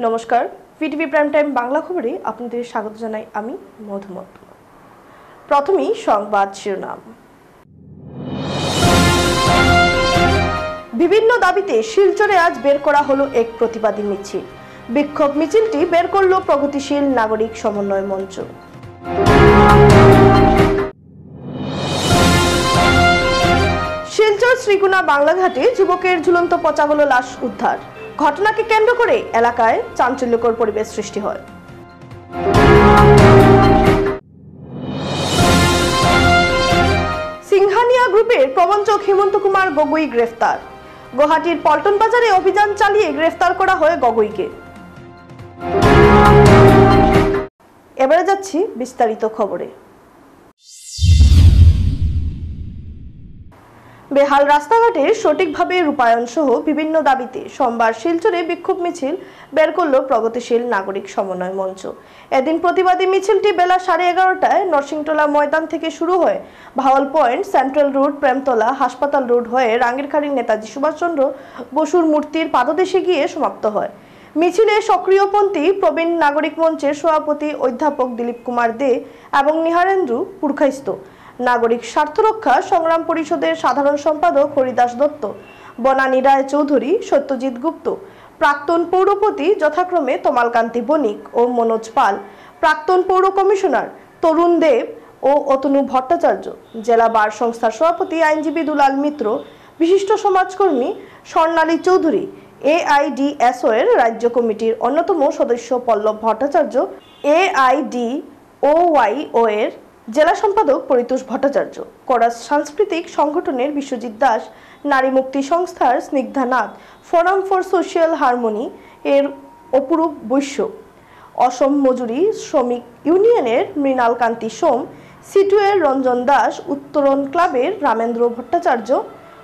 নমস্কার, VTV prime time Bangla খবরে আপনাদের স্বাগত জানাই আমি মধুমত। প্রথমেই সংবাদ শিরোনাম। বিভিন্ন দাবিতে শিলচরে আজ বের করা হলো এক প্রতিবাদী মিছিল। বিক্ষোভ মিছিলটি বের করল প্রগতিশীল নাগরিক সমন্বয় মঞ্চ। শিলচর শ্রীগুনা বাংলাঘাটে যুবকের ঝুলন্ত পচাগলা লাশ উদ্ধার। ঘটনাকে কেন্দ্র করে এলাকায় চাঞ্চল্যকর পরিবেশ সৃষ্টি হয়। সিংহানিয়া গ্রুপের প্রবঞ্চক হেমন্ত কুমার গগৈ গ্রেফতার। গুয়াহাটির পল্টন বাজারে অভিযান চালিয়ে গ্রেফতার করা হয় গগৈকে। এবারে যাচ্ছি বিস্তারিত খবরে। বেহাল রাস্তাঘাটের সঠিকভাবে রূপায়ণ সহ বিভিন্ন দাবিতে সোমবার শিলচরে বিক্ষোভ মিছিল বের করল প্রগতিশীল নাগরিক সমন্বয় মঞ্চ। এদিন প্রতিবাদী মিছিলটি বেলা 11:30টায় নরসিংটোলা ময়দান থেকে শুরু হয়ে Bhawal point, central road, Premtala, হাসপাতাল রোড হয়ে রাঙ্গিরখাড়ির নেতাজি সুভাষচন্দ্র বসুর মূর্তির পাদদেশে গিয়ে সমাপ্ত হয়। মিছিলে সক্রিয়পন্থী প্রবীণ নাগরিক মঞ্চের সভাপতি অধ্যাপক দিলীপ কুমার দে এবং নিহারেন্দ্র পুরখাইস্ত, নাগরিক স্বার্থ রক্ষা সংগ্রাম পরিষদের সাধারণ সম্পাদক হরিদাস দত্ত, বনানী রায় চৌধুরী, সত্যজিৎ গুপ্ত, প্রাক্তন পৌরপতি যথাক্রমে তমালকান্তি বণিক ও মনোজ পাল, প্রাক্তন পৌর কমিশনার তরুণ দেব ও অতনু ভট্টাচার্য, জেলা বার সংস্থার সভাপতি আইনজীবী দুলাল মিত্র, বিশিষ্ট সমাজকর্মী স্বর্ণালী চৌধুরী, AIDSO এর রাজ্য কমিটির অন্যতম সদস্য পল্লব ভট্টাচার্য, AIDOYO এর জেলা সম্পাদক পরিতোষ ভট্টাচার্য, কোরাস সাংস্কৃতিক সংগঠনের বিশ্বজিৎ দাস, নারী মুক্তি সংস্থার Snigdha Nath, forum for social harmony এর অপরূপ বৈশ্য, অসম মজুরি শ্রমিক ইউনিয়নের মৃণাল কান্তি সোম, সিটুয়ের রঞ্জন দাস, উত্তরণ ক্লাবের রামেন্দ্র ভট্টাচার্য,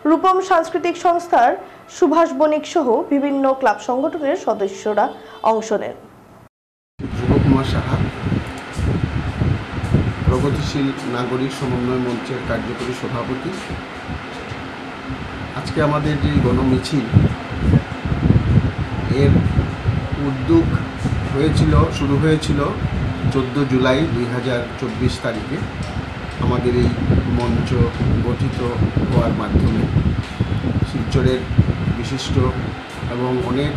রূপম সাংস্কৃতিক সংস্থার সুভাষ বণিক সহ বিভিন্ন ক্লাব সংগঠনের সদস্যরা অংশ নেন। প্রগতিশীল নাগরিক সমন্বয় মঞ্চের কার্যকরী সভাপতি। আজকে আমাদের যে গণমিছিল এর উদ্যোগ শুরু হয়েছিল 14 জুলাই 2024 তারিখে আমাদের এই মঞ্চ গঠিত হওয়ার মাধ্যমে শিলচরের বিশিষ্ট এবং অনেক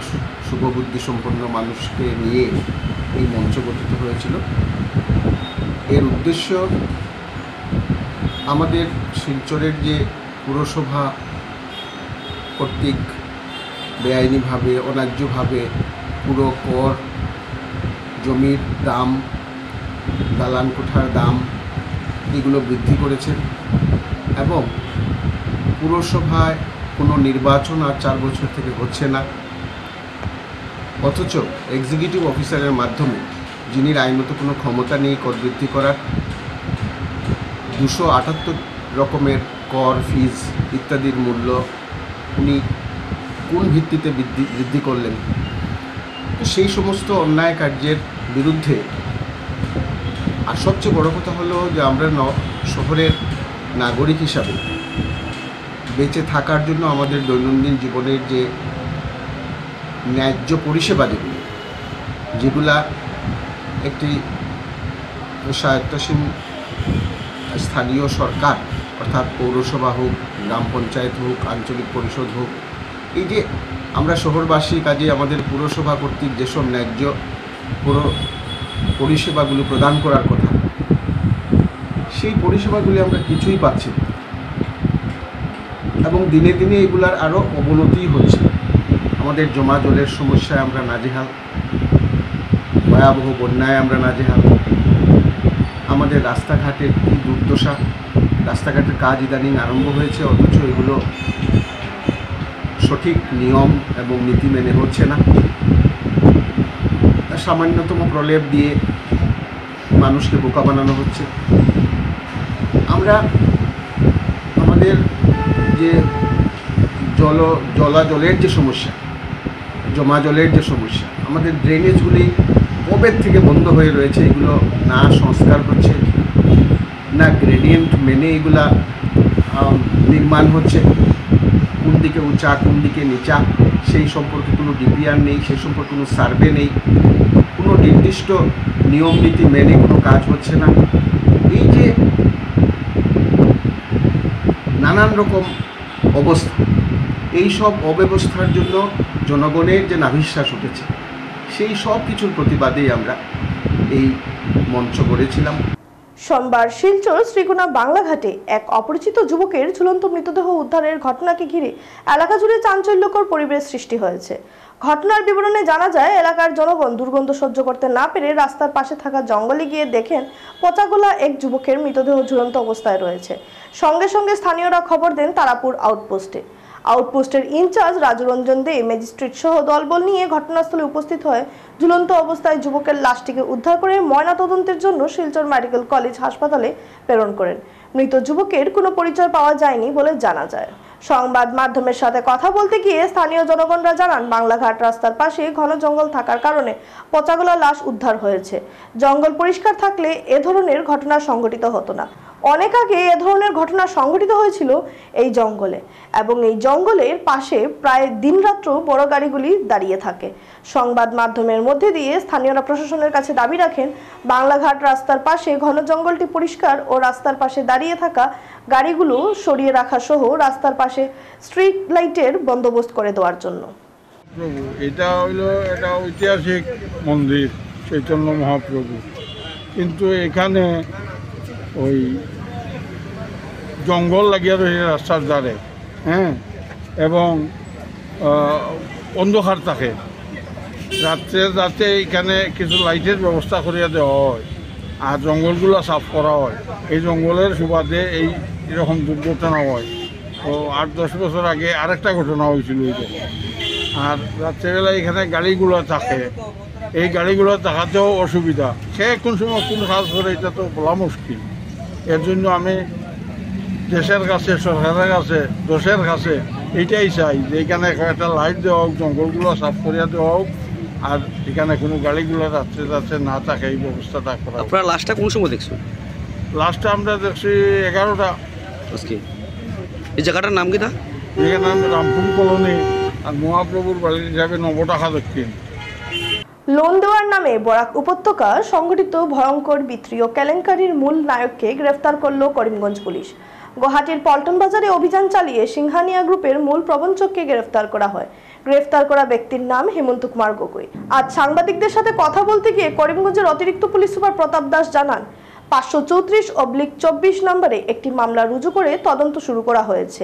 শুভবুদ্ধি সম্পন্ন মানুষকে নিয়ে এই মঞ্চ গঠিত হয়েছিল। এর উদ্দেশ্য আমাদের শিলচরের যে পুরসভা কর্তৃক বেআইনিভাবে অন্যায্যভাবে পুরো কর, জমির দাম, দালান কোঠার দাম এগুলো বৃদ্ধি করেছেন এবং পুরসভায় কোনো নির্বাচন আর 4 বছর থেকে হচ্ছে না, অথচ এক্সিকিউটিভ অফিসারের মাধ্যমে যিনি আইনত কোনো ক্ষমতা নেই কর বৃদ্ধি করার 278 রকমের কর, ফিজ ইত্যাদির মূল্য উনি কোন ভিত্তিতে বৃদ্ধি করলেন। তো সেই সমস্ত অন্যায় কার্যের বিরুদ্ধে আর সবচেয়ে বড় কথা হলো যে আমরা শহরের নাগরিক হিসাবে বেঁচে থাকার জন্য আমাদের দৈনন্দিন জীবনের যে ন্যায্য পরিষেবা যেগুলা একটি স্বায়ত্তশীল স্থানীয় সরকার অর্থাৎ পৌরসভা হোক, গ্রাম পঞ্চায়েত হোক, আঞ্চলিক পরিষদ হোক, এই যে আমরা শহরবাসী কাজে আমাদের পুরসভা কর্তৃক যেসব ন্যায্য পরিষেবাগুলো প্রদান করার কথা, সেই পরিষেবাগুলি আমরা কিছুই পাচ্ছি না এবং দিনে দিনে এগুলার আরও অবনতি হচ্ছে। আমাদের জমা জলের সমস্যায় আমরা নাজেহাল, ভয়াবহ বন্যায় আমরা নাজেহাল, আমাদের রাস্তাঘাটের কী দুর্দশা, রাস্তাঘাটের কাজ ইদানিং আরম্ভ হয়েছে অথচ এগুলো সঠিক নিয়ম এবং নীতি মেনে হচ্ছে না, সামান্যতম প্রলেপ দিয়ে মানুষকে বোকা বানানো হচ্ছে। আমরা আমাদের যে জলের যে সমস্যা, জমা জলের যে সমস্যা, আমাদের ড্রেনেজগুলি কবে থেকে বন্ধ হয়ে রয়েছে, এগুলো না সংস্কার হচ্ছে, না গ্রেডিয়েন্ট মেনে এগুলা নির্মাণ হচ্ছে, কোন দিকে উঁচা কোন দিকে নিচা, সেই সম্পর্কে কোনো ডিপিআর নেই, সেই সম্পর্কে কোনো সার্ভে নেই, কোনো নির্দিষ্ট নিয়ম নীতি মেনে কোনো কাজ হচ্ছে না। এই যে নানান রকম অবস্থা, এই সব অব্যবস্থার জন্য জনগণের যে নাভিশ্বাস উঠেছে, সেই সব কিছুর প্রতিবাদেই আমরা এই মঞ্চ গড়েছিলাম। সোমবার শিলচর শ্রীকোনা বাংলাঘাটে এক অপরিচিত যুবকের ঝুলন্ত মৃতদেহ উদ্ধারের ঘটনাকে ঘিরে এলাকা জুড়ে চাঞ্চল্যকর পরিবেশ সৃষ্টি হয়েছে। ঘটনার বিবরণে জানা যায়, এলাকার জনগণ দুর্গন্ধ সহ্য করতে না পেরে রাস্তার পাশে থাকা জঙ্গলে গিয়ে দেখেন পচাগোলা এক যুবকের মৃতদেহ ঝুলন্ত অবস্থায় রয়েছে। সঙ্গে সঙ্গে স্থানীয়রা খবর দেন তারাপুর আউটপোস্টের ইনচার্জ রাজু রঞ্জন দে ম্যাজিস্ট্রেট সহ দলবল নিয়ে ঘটনাস্থলে উপস্থিত হয়ে ঝুলন্ত অবস্থায় যুবকের লাশটিকে উদ্ধার করে ময়নাতদন্তের জন্য শিলচর মেডিকেল কলেজ হাসপাতালে প্রেরণ করেন। মৃত যুবকের কোনো পরিচয় পাওয়া যায়নি বলে জানা যায়। সংবাদ মাধ্যমের সাথে কথা বলতে গিয়ে স্থানীয় জনগণরা জানান, বাংলাঘাট রাস্তার পাশে ঘন জঙ্গল থাকার কারণে পচাগোলা লাশ উদ্ধার হয়েছে। জঙ্গল পরিষ্কার থাকলে এ ধরনের ঘটনা সংঘটিত হতো না। অনেক আগে এ ধরনের ঘটনা সংঘটিত হয়েছিল এই জঙ্গলে, এবং এই জঙ্গলের পাশে প্রায় দিনরাত্র বড় গাড়িগুলি দাঁড়িয়ে থাকে। সংবাদ মাধ্যমের মধ্যে দিয়ে স্থানীয়রা প্রশাসনের কাছে দাবি রাখেন, বাংলাঘাট রাস্তার পাশে ঘন জঙ্গলটি পরিষ্কার ও রাস্তার পাশে দাঁড়িয়ে থাকা গাড়িগুলো সরিয়ে রাখা সহ রাস্তার পাশে স্ট্রিট লাইটের বন্দোবস্ত করে দেওয়ার জন্য। প্রভু, এটা হইল একটা ঐতিহাসিক মন্দির চৈতন্য মহাপ্রভু, কিন্তু এখানে ওই জঙ্গল লাগিয়ে রয়েছে রাস্তার ধারে, হ্যাঁ, এবং অন্ধকার থাকে। রাত্রে যাতে এখানে কিছু লাইটের ব্যবস্থা করিয়া দেওয়া হয় আর জঙ্গলগুলো সাফ করা হয়। এই জঙ্গলের সুবাদে এই এরকম দুর্ঘটনা হয়। তো 8-10 বছর আগে আরেকটা ঘটনা হয়েছিল এটা। আর রাত্রেবেলা এখানে গাড়িগুলো থাকে, এই গাড়িগুলো থাকাতেও অসুবিধা। সে কোন সময় কোন কাজ করে এটা তো বলা মুশকিল। এর জন্য আমি দেশের কাছে, সরকারের কাছে, দেশের কাছে এইটাই চাই যে এখানে একটা লাইট দেওয়া হোক, জঙ্গলগুলো সাফ করিয়া দেওয়া হোক, আর এখানে কোনো গাড়িগুলো রাত্রে রাত্রে না থাকে এই ব্যবস্থাটা করা। আপনারা লাস্টটা কোন সময় দেখছেন? লাস্টটা আমরা দেখছি 11টা আজকে। এই জায়গাটার নাম কি? এখানে নাম রামপুর কলোনি, আর মহাপ্রভুর বাড়ি হিসাবে 9 টাকা দক্ষিণ। লোন দেওয়ার নামে বরাক উপত্যকা সংঘটিত ভয়ঙ্কর বিত্তীয় কেলেঙ্কারির মূল নায়ককে গ্রেফতার করল করিমগঞ্জ পুলিশ। গুয়াহাটির পল্টন বাজারে অভিযান চালিয়ে সিংহানিয়া গ্রুপের মূল প্রবঞ্চককে গ্রেফতার করা হয়। গ্রেফতার করা ব্যক্তির নাম হেমন্ত কুমার গগৈ। আজ সাংবাদিকদের সাথে কথা বলতে গিয়ে করিমগঞ্জের অতিরিক্ত পুলিশ সুপার প্রতাপ দাস জানান, 534/24 নম্বরে একটি মামলা রুজু করে তদন্ত শুরু করা হয়েছে।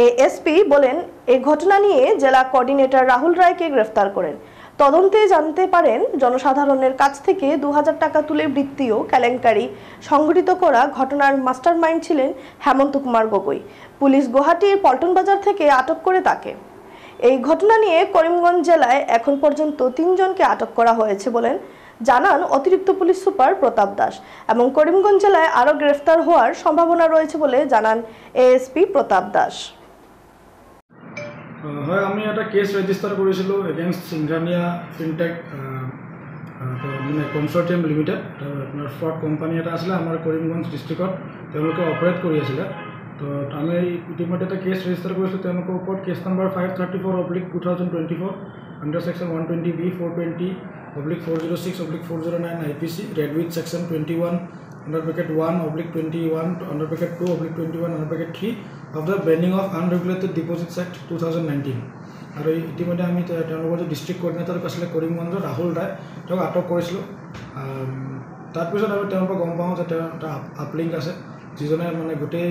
এএসপি বলেন, এই ঘটনা নিয়ে জেলা কোঅর্ডিনেটর রাহুল রায়কে গ্রেফতার করেন। তদন্তে জানতে পারেন, জনসাধারণের কাছ থেকে 2000 টাকা তুলে বিত্তীয় কেলেঙ্কারি সংঘটিত করা ঘটনার মাস্টারমাইন্ড ছিলেন হেমন্ত কুমার গগৈ। পুলিশ গুয়াহাটির পল্টন বাজার থেকে আটক করে তাকে। এই ঘটনা নিয়ে করিমগঞ্জ জেলায় এখন পর্যন্ত 3 জনকে আটক করা হয়েছে বলেন জানান অতিরিক্ত পুলিশ সুপার প্রতাপ দাস, এবং করিমগঞ্জ জেলায় আরও গ্রেফতার হওয়ার সম্ভাবনা রয়েছে বলে জানান এএসপি প্রতাপ দাস। হয়, আমি এটা কেছ ৰেজিষ্টাৰ কৰিছিলোঁ এগেইনষ্ট সিংঘানিয়া ফিনটেক মানে কনচৰ্টিয়াম লিমিটেড। আপোনাৰ ফ্ৰড কোম্পানী এটা আছিলে আমাৰ কৰিমগঞ্জ ডিষ্ট্ৰিক্টত, তেওঁলোকে অপাৰেট কৰি আছিলে। তো আমি ইতিমধ্যে এটা কেছ ৰেজিষ্টাৰ কৰিছোঁ তেওঁলোকৰ ওপৰত। Case number 534/2024 under section 120B 420/406/409 IPC, read with section 21(1)/21 (2)/21(3) of the Banning of Unregulated Deposits Act 2019। আৰু ইতিমধ্যে আমি তেওঁলোকৰ যে ডিষ্ট্ৰিক্ট কোঅৰ্ডিনেটৰ আছিলে কৰিমগঞ্জৰ ৰাহুল ৰায়, তেওঁক আটক কৰিছিলোঁ। তাৰপিছত আমি তেওঁৰ পৰা গম পাওঁ যে তেওঁ এটা আপলিংক আছে, যিজনে মানে গোটেই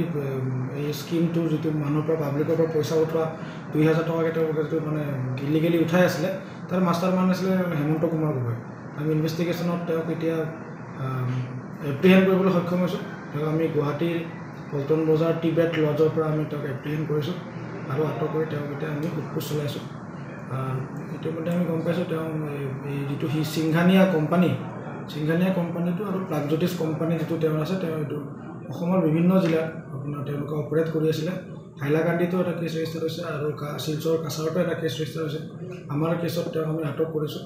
এই স্কিমটো যিটো মানুহৰ পৰা পাব্লিকৰ পৰা পইচা উঠোৱা 2000 টকাকৈ তেওঁলোকে যিটো মানে ইলিগেলি উঠাই আছিলে, তাৰ মাষ্টাৰ মাইণ্ড আছিলে হেমন্ত কুমাৰ গগৈ। আমি ইনভেষ্টিগেশ্যনত তেওঁক এতিয়া এপ্ৰিহেণ্ড কৰিবলৈ সক্ষম হৈছোঁ। তেওঁক আমি গুৱাহাটীৰ পল্টন বজাৰ টিবেট লজৰ পৰা আমি তেওঁক এপ্ৰিহেণ্ড কৰিছোঁ আৰু আটক কৰি তেওঁক এতিয়া আমি সোধপোছ চলাইছোঁ। ইতিমধ্যে আমি গম পাইছোঁ তেওঁ এই যিটো সিংঘানিয়া কোম্পানীটো আৰু প্ৰাগজ্যোতিষ কোম্পানী যিটো তেওঁৰ আছে, তেওঁ এইটো অসমৰ বিভিন্ন জিলাত আপোনাৰ তেওঁলোকে অপাৰেট কৰি আছিলে। হাইলাকান্দিতো এটা কেছ ৰেজিষ্টাৰ হৈছে আৰু শিলচৰ কাছাৰতো এটা কেছ ৰেজিষ্টাৰ হৈছে। আমাৰ কেছত তেওঁক আমি আটক কৰিছোঁ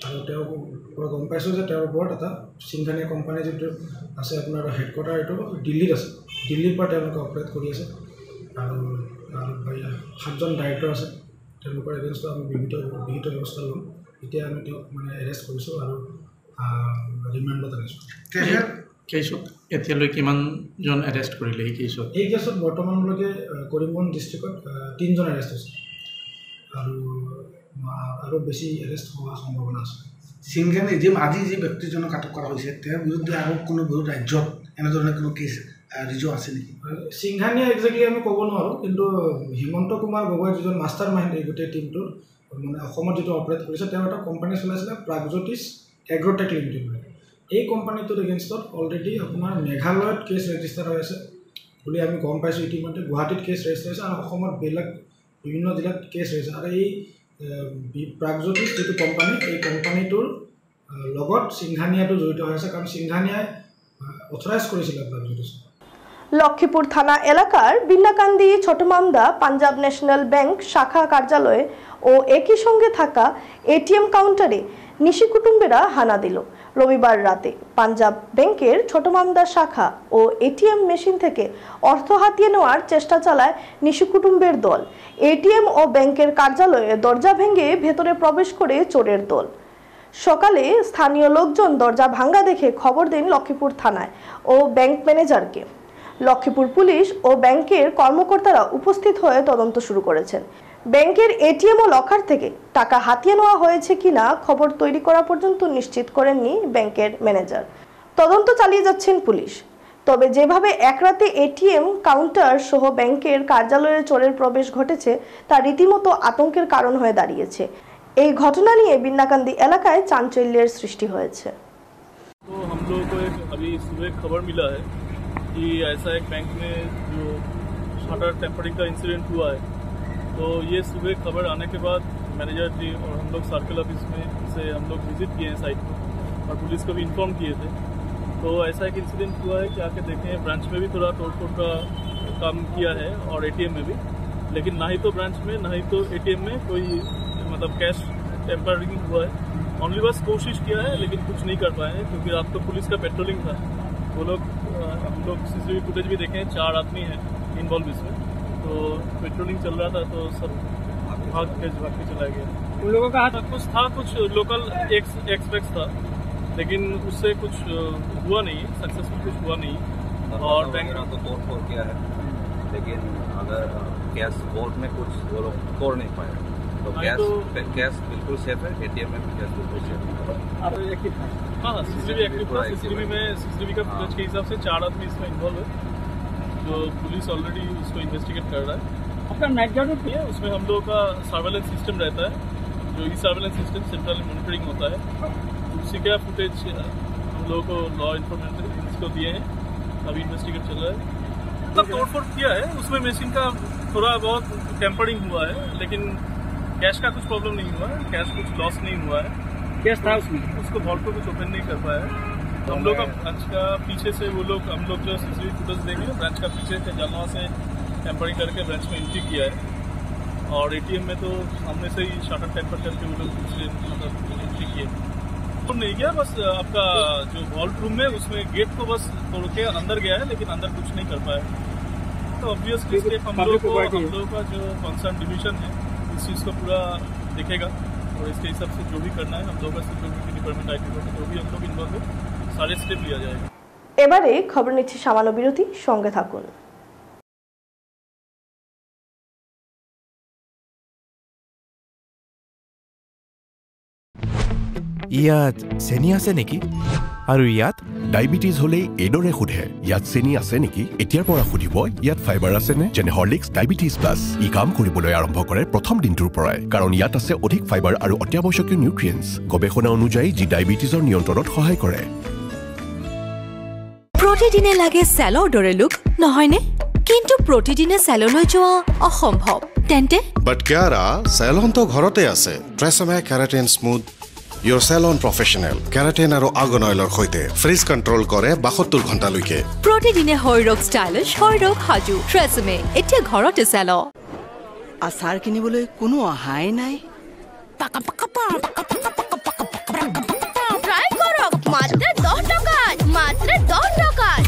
আৰু তেওঁক পৰা গম পাইছোঁ যে তেওঁৰ ওপৰত এটা সিংঘানিয়া কোম্পানী যিটো আছে আপোনাৰ হেডকোৱাৰ্টাৰ এইটো দিল্লীত আছে, দিল্লীৰ পৰা তেওঁলোকে অপাৰেট কৰি আছে। আৰু 7জন ডাইৰেক্টৰ আছে তেওঁলোকৰ এগেইনষ্টত আমি বিহিত ব্যৱস্থা ল'ম এতিয়া আমি তেওঁক মানে এৰেষ্ট কৰিছোঁ আৰু ৰিমাণ্ডত আনিছোঁ কেছত এতিয়ালৈ কিমানজন এৰেষ্ট কৰিলে এই কেছত এই কেছত বৰ্তমানলৈকে কৰিমগঞ্জ ডিষ্ট্ৰিক্টত 3জন এৰেষ্ট হৈছে আৰু বেছি এৰেষ্ট হোৱাৰ সম্ভাৱনা আছে সিংঘানী আজি যি ব্যক্তিজনক আটক কৰা হৈছে তেওঁৰ বিৰুদ্ধে আৰু কোনো বহুত ৰাজ্যত এনেধৰণৰ কোনো কেছ ৰিজু আছে নেকি সিংঘানীয়া একজেক্টলি আমি ক'ব নোৱাৰোঁ কিন্তু হিমন্ত কুমাৰ গগৈ যিজন মাষ্টাৰ মাইণ্ড এই গোটেই টিমটোৰ মানে অসমত যিটো অপাৰেট কৰিছে তেওঁ এটা কোম্পানী চলাইছিলে প্ৰাগজ্যোতিষ এগ্ৰটেক লিমিটেড এই কোম্পানীটোৰ এগেইনষ্টত অলৰেডি আপোনাৰ মেঘালয়ত কেছ ৰেজিষ্টাৰ হৈ আছে বুলি আমি গম পাইছোঁ ইতিমধ্যে গুৱাহাটীত কেছ ৰেজিষ্টাৰ হৈছে আৰু অসমত বিভিন্ন জিলাত কেছ হৈছে আৰু এই প্ৰাগজ্যোতিষ যিটো কোম্পানী এই কোম্পানীটোৰ লগত সিংঘানিয়াটো জড়িত হৈ আছে কাৰণ সিংঘানিয়াই অথৰাইজ কৰিছিলে প্ৰাগজ্যোতিষ লক্ষ্মীপুর থানা এলাকার বিন্নাকান্দি ছোটমামদা পাঞ্জাব ন্যাশনাল ব্যাংক শাখা কার্যালয়ে ও একই সঙ্গে থাকা এটিএম কাউন্টারে নিশি কুটুম্বেরা হানা দিল রবিবার রাতে পাঞ্জাব ব্যাংকের ছোটমামদা শাখা ও এটিএম মেশিন থেকে অর্থ হাতিয়ে নেওয়ার চেষ্টা চালায় নিশি কুটুম্বের দল এটিএম ও ব্যাংকের কার্যালয়ে দরজা ভেঙে ভেতরে প্রবেশ করে চোরের দল সকালে স্থানীয় লোকজন দরজা ভাঙা দেখে খবর দেন লক্ষ্মীপুর থানায় ও ব্যাংক ম্যানেজারকে লক্ষ্মীপুর পুলিশ ও ব্যাংকের কর্মকর্তারা উপস্থিত হয়ে তদন্ত শুরু করেছেন ব্যাংকের এটিএম ও লকার থেকে টাকা হাতিয়ে নেওয়া হয়েছে কিনা খবর তৈরি করা পর্যন্ত নিশ্চিত করেননি ব্যাংকের ম্যানেজার তদন্ত চালিয়ে যাচ্ছেন পুলিশ তবে যেভাবে এক রাতে এটিএম কাউন্টার সহ ব্যাংকের কার্যালয়ে চোরের প্রবেশ ঘটেছে তা রীতিমতো আতঙ্কের কারণ হয়ে দাঁড়িয়েছে এই ঘটনা নিয়ে বিন্নাকান্দি এলাকায় চাঞ্চল্যের সৃষ্টি হয়েছে तो हम लोगों को एक अभी सुबह खबर मिला है कि ऐसा एक बैंक में जो शटर टेम्परिंग का इंसिडेंट हुआ है तो ये सुबह खबर आने के बाद मैनेजर जी और हम लोग सर्कल ऑफिस में से हम लोग विजिट किए हैं साइट को और पुलिस को भी इन्फॉर्म किए थे तो ऐसा एक इंसिडेंट हुआ है कि आके देखें ब्रांच में भी थोड़ा तोड़फोड़ का काम किया है और एटीएम में भी लेकिन ना ही तो ब्रांच में ना ही तो एटीएम में कोई मतलब कैश टेम्परिंग हुआ है ओनली बस कोशिश किया है लेकिन कुछ नहीं कर पाए हैं क्योंकि रात को पुलिस का पेट्रोलिंग था वो लोग हम लोग सीसीटीवी फुटेज भी देखे 4 आदमी हैं इन्वॉल्व इसमें तो पेट्रोलिंग चल रहा था तो सब भाग के चला गया उन लोगों का कुछ था कुछ लोकल एक्सपेक्ट था लेकिन उससे कुछ हुआ नहीं सक्सेसफुल कुछ हुआ नहीं और बैंक तो तोड़ किया है लेकिन अगर कैश वॉल्ट में कुछ वो लोग तोड़ नहीं पाए तो कैश बिल्कुल सेफ है एटीएम में भी कैश बिल्कुल सेफ है हाँ सीसीटीवी एक्टिव था सीसीटीवी का फुटेज के हिसाब से 4 आदमी इसमें इन्वॉल्व है जो पुलिस ऑलरेडी उसको इन्वेस्टिगेट कर रहा है आपका नाइट गार्ड भी है उसमें हम लोगों का सर्वेलेंस सिस्टम रहता है जो ई सर्वेलेंस सिस्टम सेंट्रल मॉनिटरिंग होता है उसी का फुटेज हम लोगों को लॉ इन्फॉर्मेशन इसको दिए हैं अभी इन्वेस्टिगेट चल रहा है मतलब तोड़फोड़ किया है उसमें मशीन का थोड़ा बहुत टेम्परिंग हुआ है लेकिन कैश का कुछ प्रॉब्लम नहीं हुआ है कैश कुछ लॉस नहीं हुआ है कैश था उसमें उसको वॉल्ट को कुछ ओपन नहीं कर पाया हम लोग का ब्रांच का पीछे से वो लोग हम लोग जो सीसीटीवी फुटेज देंगे ब्रांच का पीछे से जानवा से टेम्परिंग करके ब्रांच में एंट्री किया है और एटीएम में तो सामने से ही शटर टेम्पर करके वो लोग मतलब एंट्री किए तो नहीं गया बस आपका जो वॉल्ट रूम है उसमें गेट को बस तोड़ के अंदर गया है लेकिन अंदर कुछ नहीं कर पाया तो ऑब्वियसली हम लोग का जो कंसर्न डिवीजन है इस चीज़ को पूरा देखेगा और इसके हिसाब से जो भी करना है हम लोग का सिक्योरिटी डिपार्टमेंट आईटी डिपार्टमेंट जो भी हम लोग इन्वॉल्व है सारे स्टेप लिया जाएगा এবারে খবর নিচ্ছি সামান্য বিরতি সঙ্গে থাকুন ইয়াত চেনি আছে নেকি আৰু ইয়াত ডায়াবেটিস হলে এডৰে সোধে ইয়াত চেনি আছে নেকি এতিয়াৰ পৰা সুধিব ইয়াত ফাইবাৰ আছে নে যেনে হৰলিক্স ডায়াবেটিস প্লাস ই কাম কৰিবলৈ আৰম্ভ কৰে প্ৰথম দিনটোৰ পৰাই কাৰণ ইয়াত আছে অধিক ফাইবাৰ আৰু অত্যাৱশ্যকীয় নিউট্ৰিয়েন্টছ গৱেষণা অনুযায়ী যি ডায়াবেটিসৰ নিয়ন্ত্ৰণত সহায় কৰে প্ৰতিদিনে লাগে সেলৰ দৰে লুক নহয়নে কিন্তু প্ৰতিদিনে সেললৈ যোৱা অসম্ভৱ তেন্তে বাট কিয়াৰা সেলন তো ঘৰতে আছে TRESemmé keratin smooth Your salon professional, keratin আৰু argan oilৰ সৈতে ফ্ৰিজ কন্ট্ৰোল কৰে 72 ঘণ্টালৈকে প্ৰতিদিনে হৈৰক ষ্টাইলিশ হৈৰক হাজু ট্ৰেছমে এতিয়া ঘৰতে সেল আচাৰ কিনিবলৈ কোনো অহাই নাই ট্রাই কৰক মাত্ৰ 10 টকাত মাত্ৰ 10 টকাত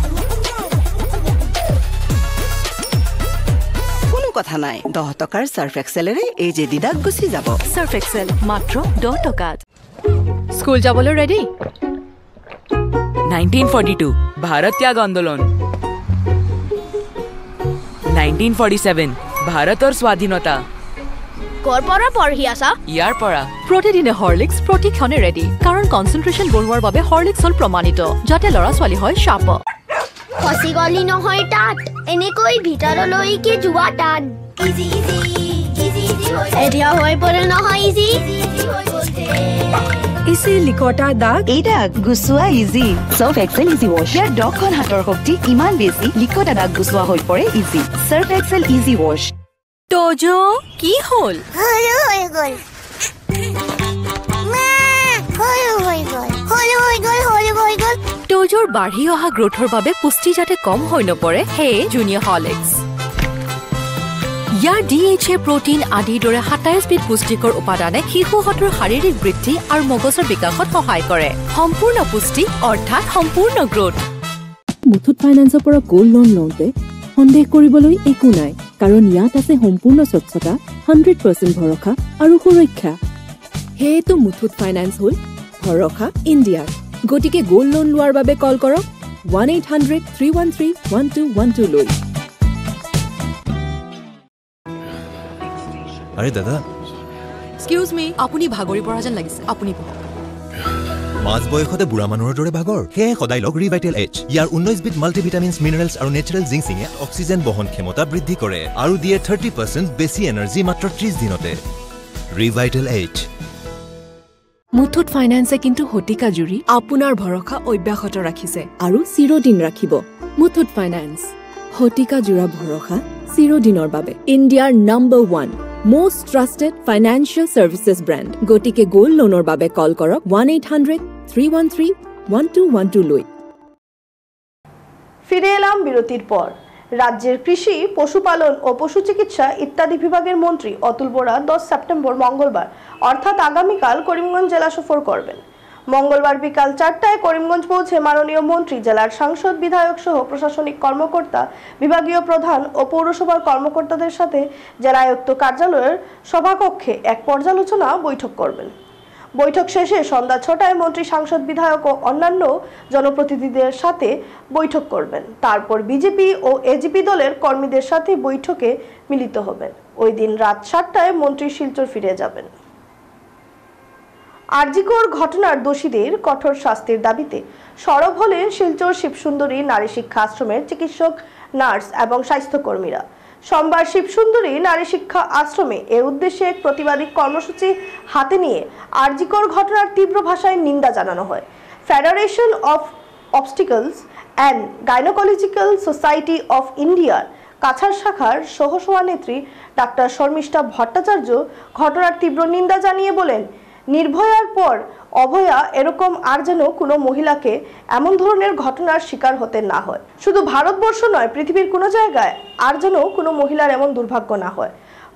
কোনো কথা নাই 10 টকাৰ সার্ফ এক্সেলেৰে এই যে দিদাক গুচি যাব সার্ফ এক্সেল মাত্ৰ 10 টকাত স্কুল যাবলৈ ৰেডি 1942 भारत त्याग आंदोलन 1947 ভাৰতৰ স্বাধীনতা কৰ পৰা পঢ়ি আছা ইয়াৰ পৰা প্ৰতিদিনে হৰলিক্স প্ৰতিক্ষণে ৰেডি কাৰণ কনচেন্ট্ৰেচন বঢ়োৱাৰ বাবে হৰলিক্স হল প্ৰমাণিত যাতে ল'ৰা ছোৱালী হয় শাপ ফসি গলি নহয় তাত এনেকৈ ভিতৰলৈকে যোৱা টান ইজি ইজি ইজি ইজি এতিয়া হৈ পৰে নহয় ইজি ইজি হৈ গৈছে ইজি লিকটা দাগ এই দাগ গুছোৱা easy Surf Excel easy wash ইয়াৰ 10খন হাতৰ শক্তি ইমান বেছি লিকটা দাগ গুছোৱা হৈ পৰে easy Surf Excel easy wash তোজো কি হল হৈ গল তোজোৰ বাঢ়ি অহা গ্ৰোথৰ বাবে পুষ্টি যাতে কম হৈ নপৰে হে জুনিয়ৰ হৰলিক্স ইয়াৰ DHA প্ৰটিন আদিৰ দৰে 27 বিধ পুষ্টিকৰ উপাদানে শিশুহঁতৰ শাৰীৰিক বৃদ্ধি আৰু মগজৰ বিকাশত সহায় কৰে সম্পূৰ্ণ পুষ্টি অৰ্থাৎ সম্পূৰ্ণ গ্ৰোথ মুথুত ফাইনেন্সৰ পৰা গোল্ড লোন লওঁতে সন্দেহ কৰিবলৈ একো নাই কাৰণ ইয়াত আছে সম্পূৰ্ণ স্বচ্ছতা 100% ভৰসা আৰু সুৰক্ষা হেতু মুথুত ফাইনেন্স হ'ল ভৰসা ইণ্ডিয়াৰ গতিকে গোল্ড লোন লোৱাৰ বাবে কল কৰক 1-800-313-1212 লৈ আরে দাদা এক্সকিউজ মি আপুনি ভাগৰি পৰা যেন লাগিছে আপুনি বহক মাছ বয়সতে বুঢ়া মানুহৰ দৰে ভাগৰ সেয়ে সদায় লগ ৰিভাইটেল এইচ ইয়াৰ 19 বিধ মাল্টিভিটামিনছ মিনাৰেলছ আৰু নেচাৰেল জিংচিঙে অক্সিজেন বহন ক্ষমতা বৃদ্ধি কৰে আৰু দিয়ে 30% বেছি এনাৰ্জি মাত্ৰ 30 দিনতে ৰিভাইটেল এইচ মুথুত ফাইনেন্সে কিন্তু হতিকা জুৰি আপোনাৰ ভৰসা অব্যাহত ৰাখিছে আৰু চিৰদিন ৰাখিব মুথুত ফাইনেন্স হতিকা জুৰা ভৰসা চিৰদিনৰ বাবে ইণ্ডিয়াৰ number 1 most trusted financial services brand গতিকে গোল্ড লোনৰ বাবে কল কৰক 1-800-313-1212 লৈ ফিরে এলাম বিরতির পর রাজ্যের কৃষি পশুপালন ও পশু চিকিৎসা ইত্যাদি বিভাগের মন্ত্রী অতুল বোরা 10 সেপ্টেম্বর মঙ্গলবার অর্থাৎ আগামীকাল করিমগঞ্জ জেলা সফর করবেন মঙ্গলবার বিকাল 4টায় করিমগঞ্জ পৌঁছে মাননীয় মন্ত্রী জেলার সাংসদ বিধায়ক সহ প্রশাসনিক কর্মকর্তা বিভাগীয় প্রধান ও পৌরসভার কর্মকর্তাদের সাথে জেলা আয়ুক্ত কার্যালয়ের সভাকক্ষে এক পর্যালোচনা বৈঠক করবেন বৈঠক শেষে সন্ধ্যা 6টায় মন্ত্রী সাংসদ বিধায়ক ও অন্যান্য জনপ্রতিনিধিদের সাথে বৈঠক করবেন তারপর বিজেপি ও এজিপি দলের কর্মীদের সাথে বৈঠকে মিলিত হবেন ওই দিন রাত 7টায় মন্ত্রী শিলচর ফিরে যাবেন আরজিকর ঘটনার দোষীদের কঠোর শাস্তির দাবিতে সরব হলেন শিলচর শিবসুন্দরী নারী শিক্ষা আশ্রমের চিকিৎসক নার্স এবং স্বাস্থ্যকর্মীরা সোমবার শিবসুন্দরী নারী শিক্ষা আশ্রমে এর উদ্দেশ্যে এক প্রতিবাদী কর্মসূচি হাতে নিয়ে আরজিকর ঘটনার তীব্র ভাষায় নিন্দা জানানো হয় federation of obstetrical and gynaecological society of ইন্ডিয়ার কাছাড় শাখার সহসভানেত্রী ডাক্তার শর্মিষ্ঠা ভট্টাচার্য ঘটনার তীব্র নিন্দা জানিয়ে বলেন নির্ভয়ার পর অভয়া এরকম আর যেন কোনো মহিলাকে এমন ধরনের ঘটনার শিকার হতে না হয় শুধু ভারতবর্ষ নয় পৃথিবীর কোনো জায়গায় আর যেন কোনো মহিলার এমন দুর্ভাগ্য না হয়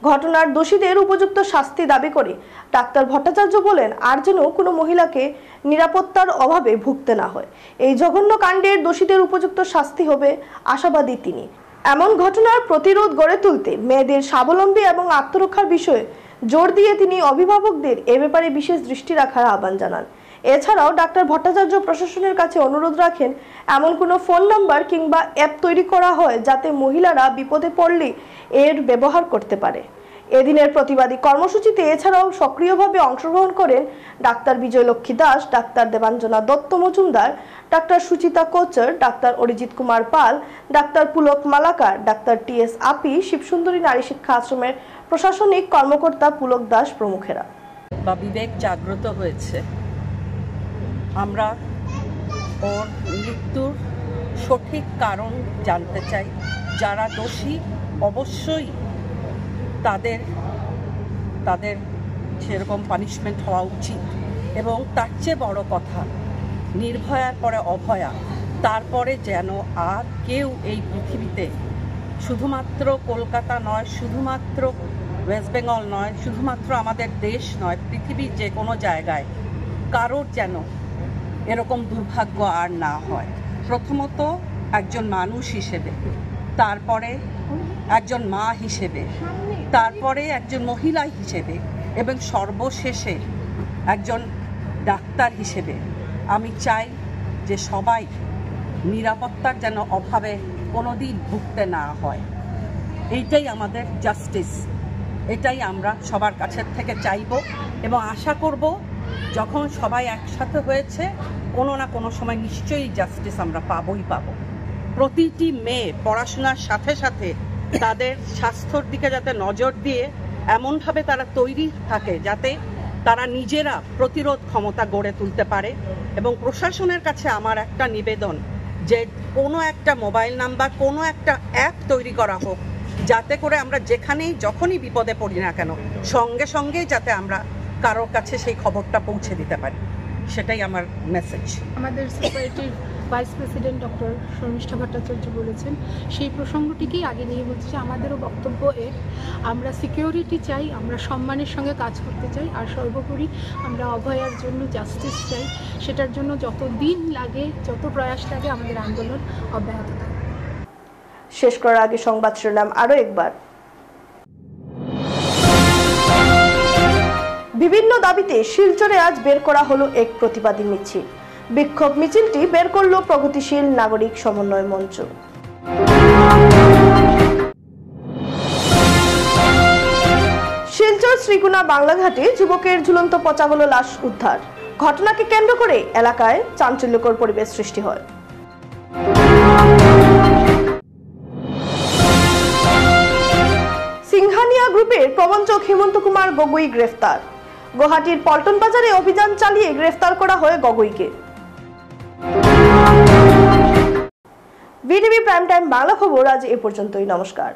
ঘটনার দোষীদের উপযুক্ত শাস্তি দাবি করে ডাক্তার ভট্টাচার্য বলেন আর যেন কোনো মহিলাকে নিরাপত্তার অভাবে ভুগতে না হয় এই জঘন্য কাণ্ডের দোষীদের উপযুক্ত শাস্তি হবে আশাবাদী তিনি এমন ঘটনার প্রতিরোধ গড়ে তুলতে মেয়েদের স্বাবলম্বী এবং আত্মরক্ষার বিষয়ে জোর দিয়ে তিনি অভিভাবকদের এ ব্যাপারে বিশেষ দৃষ্টি রাখার আহ্বান জানান এছাড়াও ডাক্তার ভট্টাচার্য প্রশাসনের কাছে অনুরোধ রাখেন এমন কোনো ফোন নাম্বার কিংবা অ্যাপ তৈরি করা হয় যাতে মহিলারা বিপদে পড়লে এর ব্যবহার করতে পারে এদিনের প্রতিবাদী কর্মসূচিতে এছাড়াও সক্রিয়ভাবে অংশগ্রহণ করেন doctor Vijayalakshmi Das doctor Debanjana Dutta Majumdar doctor Suchita Kochar doctor Arijit Kumar Pal doctor Pulak Malakar doctor TS আপি শিবসুন্দরী নারী শিক্ষা আশ্রমের প্রশাসনিক কর্মকর্তা পুলক দাস প্রমুখেরা বা বিবেক জাগ্রত হয়েছে আমরা ওর মৃত্যুর সঠিক কারণ জানতে চাই যারা দোষী অবশ্যই তাদের তাদের সেরকম পানিশমেন্ট হওয়া উচিত এবং তার চেয়ে বড় কথা নির্ভয়ার পরে অভয়া তারপরে যেন আর কেউ এই পৃথিবীতে শুধুমাত্র কলকাতা নয় শুধুমাত্র ওয়েস্ট বেঙ্গল নয় শুধুমাত্র আমাদের দেশ নয় পৃথিবীর যে কোনো জায়গায় কারোর যেন এরকম দুর্ভাগ্য আর না হয় প্রথমত একজন মানুষ হিসেবে তারপরে একজন মা হিসেবে, তারপরে একজন মহিলা হিসেবে এবং সর্বশেষে একজন ডাক্তার হিসেবে আমি চাই যে সবাই নিরাপত্তার যেন অভাবে কোনোদিন ভুগতে না হয়। এইটাই আমাদের জাস্টিস, এটাই আমরা সবার কাছের থেকে চাইব এবং আশা করব যখন সবাই একসাথে হয়েছে কোনো না কোনো সময় নিশ্চয়ই জাস্টিস আমরা পাবই পাবো। প্রতিটি মেয়ে পড়াশোনার সাথে সাথে তাদের স্বাস্থ্যর দিকে যাতে নজর দিয়ে এমনভাবে তারা তৈরি থাকে যাতে তারা নিজেরা প্রতিরোধ ক্ষমতা গড়ে তুলতে পারে। এবং প্রশাসনের কাছে আমার একটা নিবেদন যে কোনো একটা মোবাইল নাম্বার, কোনো একটা অ্যাপ তৈরি করা হোক যাতে করে আমরা যেখানেই যখনই বিপদে পড়ি না কেন সঙ্গে সঙ্গেই যাতে আমরা কারোর কাছে সেই খবরটা পৌঁছে দিতে পারি, সেটাই আমার মেসেজ। আমাদের সোসাইটির vice president doctor Sharmistha Bhattacharya বলেছেন, সেই প্রসঙ্গটিকেই আগে নিয়ে বলছি যে আমাদেরও বক্তব্য আমরা সিকিউরিটি চাই, আমরা সম্মানের সঙ্গে কাজ করতে চাই, আর সর্বোপরি আমরা অভয়ার জন্য জাস্টিস চাই। সেটার জন্য যত দিন লাগে, যত প্রয়াস লাগে, আমাদের আন্দোলন অব্যাহত থাকবে। শেষ করার আগে সংবাদ শিরোনাম আরও একবার। বিভিন্ন দাবিতে শিলচরে আজ বের করা হলো এক প্রতিবাদী মিছিল। বিক্ষোভ মিছিলটি বের করলো প্রগতিশীল নাগরিক সমন্বয় মঞ্চ। শিলচর শ্রীগুনা বাংলাঘাটে যুবকের ঝুলন্ত পচাগলা লাশ উদ্ধার। ঘটনাকে কেন্দ্র করে এলাকায় চাঞ্চল্যকর পরিবেশ সৃষ্টি হয়। সিংহানিয়া গ্রুপের প্রবঞ্চক হেমন্ত কুমার গগৈ গ্রেফতার। গুয়াহাটির পল্টন বাজারে অভিযান চালিয়ে গ্রেফতার করা হয় গগৈকে। বিটিভি প্রাইম টাইম বাংলা খবর আজ এ পর্যন্তই। নমস্কার।